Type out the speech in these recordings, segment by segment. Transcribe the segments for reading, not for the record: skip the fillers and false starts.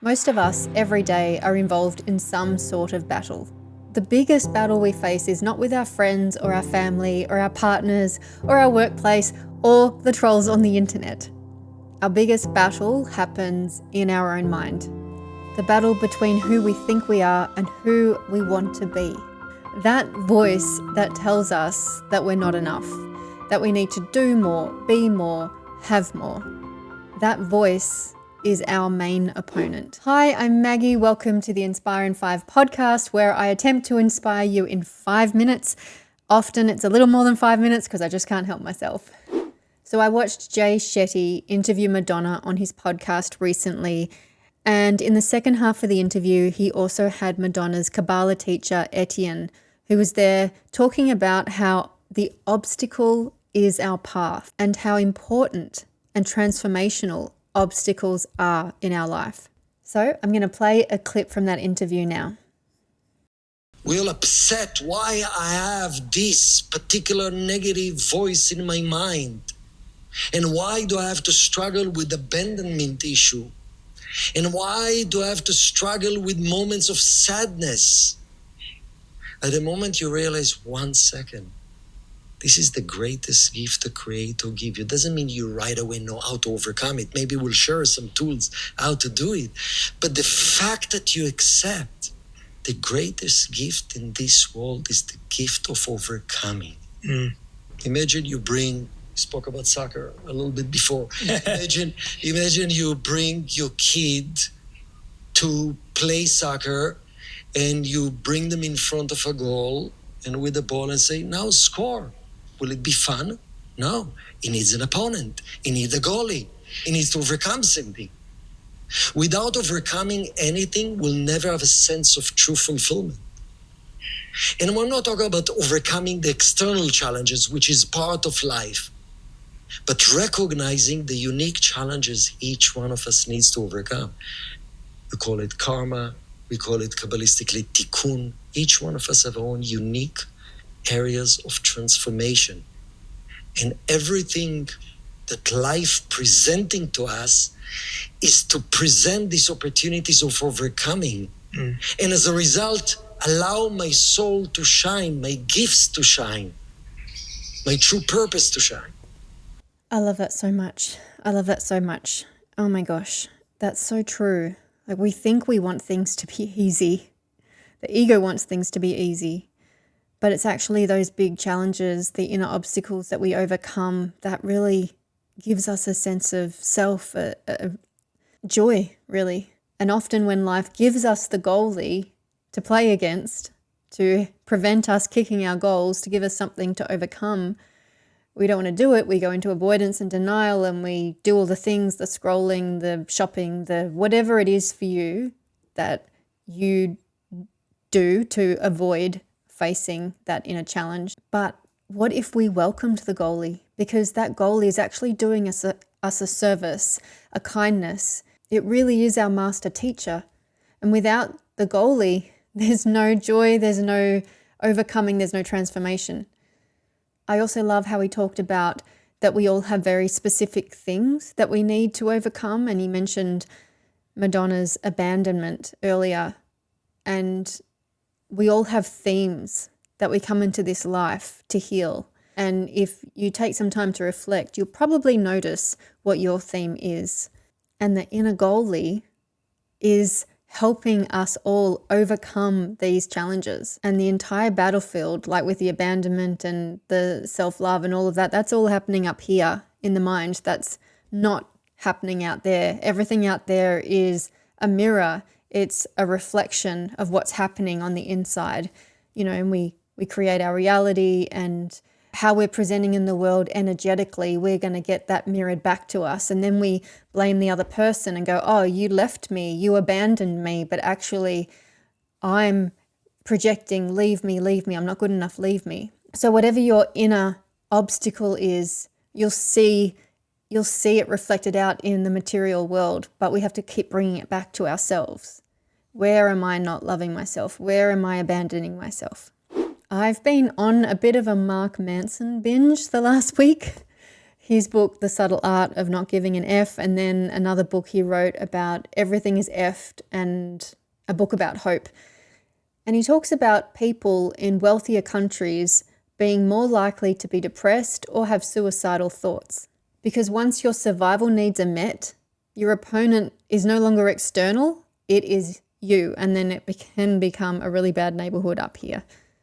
Most of us, every day, are involved in some sort of battle. The biggest battle we face is not with our friends or our family or our partners or our workplace or the trolls on the internet. Our biggest battle happens in our own mind. The battle between who we think we are and who we want to be. That voice that tells us that we're not enough, that we need to do more, be more, have more. That voice is our main opponent. Hi, I'm Maggie. Welcome to the Inspire in 5 podcast, where I attempt to inspire you in 5 minutes. Often it's a little more than 5 minutes because I just can't help myself. So I watched Jay Shetty interview Madonna on his podcast recently, and in the second half of the interview, he also had Madonna's Kabbalah teacher, Etienne, who was there talking about how the obstacle is our path and how important and transformational obstacles are in our life. So I'm going to play a clip from that interview now. We're upset why I have this particular negative voice in my mind. And why do I have to struggle with abandonment issue? And why do I have to struggle with moments of sadness? At the moment you realize, 1 second, this is the greatest gift the Creator give you. Doesn't mean you right away know how to overcome it. Maybe we'll share some tools how to do it. But the fact that you accept the greatest gift in this world is the gift of overcoming. Imagine you spoke about soccer a little bit before. Imagine you bring your kid to play soccer and you bring them in front of a goal and with the ball and say, now score. Will it be fun? No. He needs an opponent. He needs a goalie. He needs to overcome something. Without overcoming anything, we'll never have a sense of true fulfillment. And we're not talking about overcoming the external challenges, which is part of life, but recognizing the unique challenges each one of us needs to overcome. We call it karma. We call it Kabbalistically tikkun. Each one of us have our own unique areas of transformation. And everything that life presenting to us is to present these opportunities of overcoming. And as a result, allow my soul to shine, my gifts to shine, my true purpose to shine. I love that so much. I love that so much. Oh my gosh, that's so true. Like, we think we want things to be easy. The ego wants things to be easy. But it's actually those big challenges, the inner obstacles that we overcome, that really gives us a sense of self, a joy, really. And often when life gives us the goalie to play against, to prevent us kicking our goals, to give us something to overcome, we don't want to do it. We go into avoidance and denial, and we do all the things, the scrolling, the shopping, the whatever it is for you that you do to avoid facing that inner challenge. But what if we welcomed the goalie? Because that goalie is actually doing us a service, a kindness. It really is our master teacher. And without the goalie, there's no joy, there's no overcoming, there's no transformation. I also love how he talked about that we all have very specific things that we need to overcome. And he mentioned Madonna's abandonment earlier. And we all have themes that we come into this life to heal. And if you take some time to reflect, you'll probably notice what your theme is. And the inner goalie is helping us all overcome these challenges. And the entire battlefield, like with the abandonment and the self-love and all of that, that's all happening up here in the mind. That's not happening out there. Everything out there is a mirror. It's a reflection of what's happening on the inside, and we create our reality, and how we're presenting in the world energetically, we're going to get that mirrored back to us. And then we blame the other person and go, oh, you left me, you abandoned me, but actually I'm projecting, leave me, I'm not good enough, leave me. So whatever your inner obstacle is, you'll see it reflected out in the material world, but we have to keep bringing it back to ourselves. Where am I not loving myself? Where am I abandoning myself? I've been on a bit of a Mark Manson binge the last week. his book, The Subtle Art of Not Giving an F, and then another book he wrote about everything is effed, and a book about hope. And he talks about people in wealthier countries being more likely to be depressed or have suicidal thoughts. Because once your survival needs are met, your opponent is no longer external, it is you. And then it can become a really bad neighborhood up here.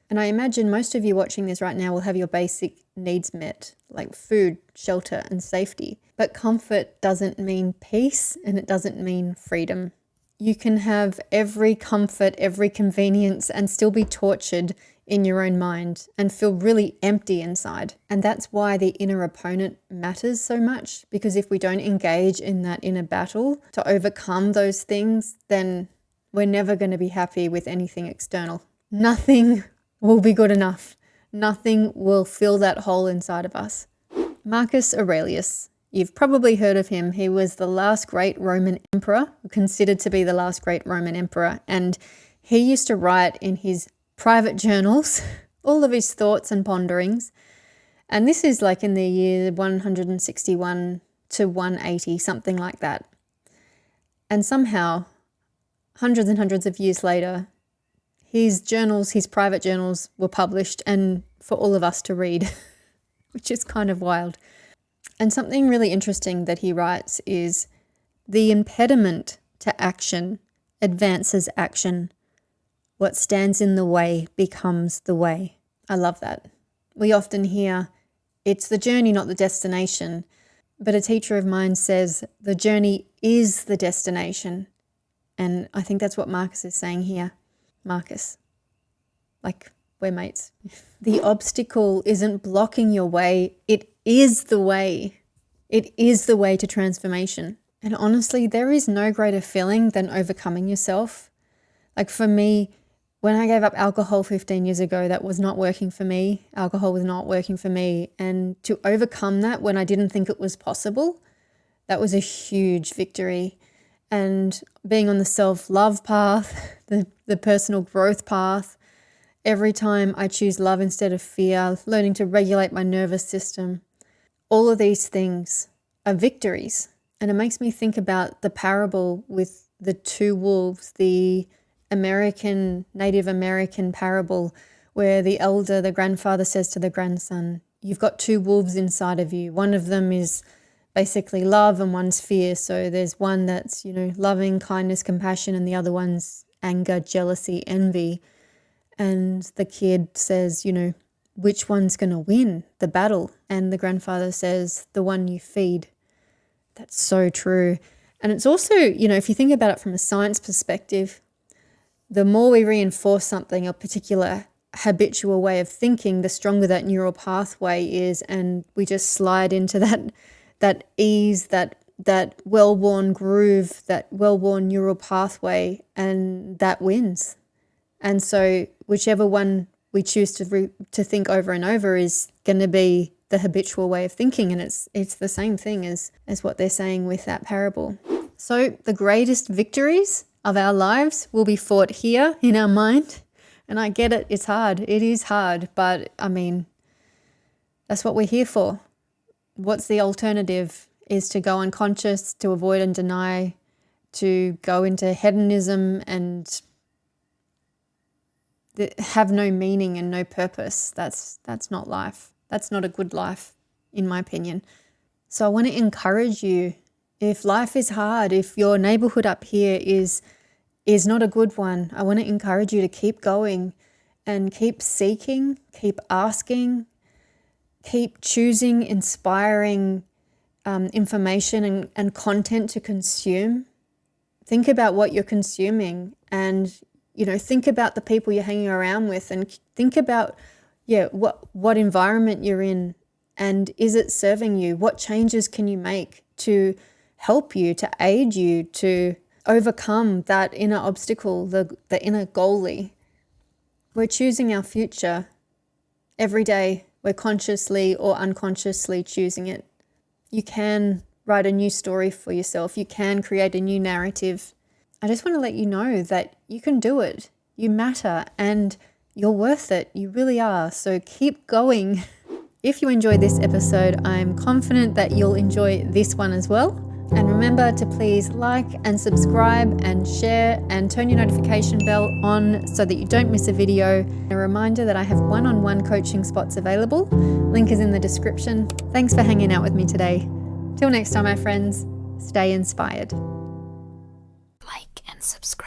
And I imagine most of you watching this right now will have your basic needs met, like food, shelter, and safety. But comfort doesn't mean peace, and it doesn't mean freedom. You can have every comfort, every convenience, and still be tortured in your own mind and feel really empty inside. And that's why the inner opponent matters so much, because if we don't engage in that inner battle to overcome those things, then we're never going to be happy with anything external. Nothing will be good enough. Nothing will fill that hole inside of us. Marcus Aurelius. You've probably heard of him. He was the last great Roman emperor, considered to be the last great Roman emperor. And he used to write in his private journals all of his thoughts and ponderings. And this is like in the year 161 to 180, something like that. And somehow, hundreds and hundreds of years later, his journals, his private journals, were published and for all of us to read, which is kind of wild. And something really interesting that he writes is, the impediment to action advances action. What stands in the way becomes the way. I love that. We often hear, it's the journey, not the destination. But a teacher of mine says, the journey is the destination. And I think that's what Marcus is saying here. Marcus, like we're mates. The obstacle isn't blocking your way. It is the way. It is the way to transformation. And honestly, there is no greater feeling than overcoming yourself. Like for me, when I gave up alcohol 15 years ago, that was not working for me. Alcohol was not working for me. And to overcome that when I didn't think it was possible, that was a huge victory. And being on the self-love path, the personal growth path, every time I choose love instead of fear, learning to regulate my nervous system, all of these things are victories. And it makes me think about the parable with the two wolves, the Native American parable, where the grandfather says to the grandson, you've got two wolves inside of you. One of them is basically love and one's fear. So there's one that's, loving, kindness, compassion, and the other one's anger, jealousy, envy. And the kid says, which one's going to win the battle? And the grandfather says, the one you feed. That's so true. And it's also, if you think about it from a science perspective, the more we reinforce something, a particular habitual way of thinking, the stronger that neural pathway is. And we just slide into that ease, that well-worn groove, that well-worn neural pathway, and that wins. And so whichever one we choose to think over and over is going to be the habitual way of thinking. And it's the same thing as what they're saying with that parable. So the greatest victories of our lives will be fought here in our mind. And I get it, it's hard. It is hard, but that's what we're here for. What's the alternative? Is to go unconscious, to avoid and deny, to go into hedonism and have no meaning and no purpose. That's not life. That's not a good life, in my opinion. So I want to encourage you, if life is hard, if your neighborhood up here is not a good one, I want to encourage you to keep going and keep seeking, keep asking, keep choosing inspiring information and content to consume. Think about what you're consuming and, think about the people you're hanging around with, and think about, what environment you're in, and is it serving you? What changes can you make to help you, to aid you, to overcome that inner obstacle, the inner goalie? We're choosing our future every day. We're consciously or unconsciously choosing it. You can write a new story for yourself. You can create a new narrative. I just want to let you know that you can do it. You matter and you're worth it. You really are. So keep going. If you enjoyed this episode, I'm confident that you'll enjoy this one as well. And remember to please like and subscribe and share and turn your notification bell on so that you don't miss a video. A reminder that I have one-on-one coaching spots available. Link is in the description. Thanks for hanging out with me today. Till next time, my friends, stay inspired. Like and subscribe.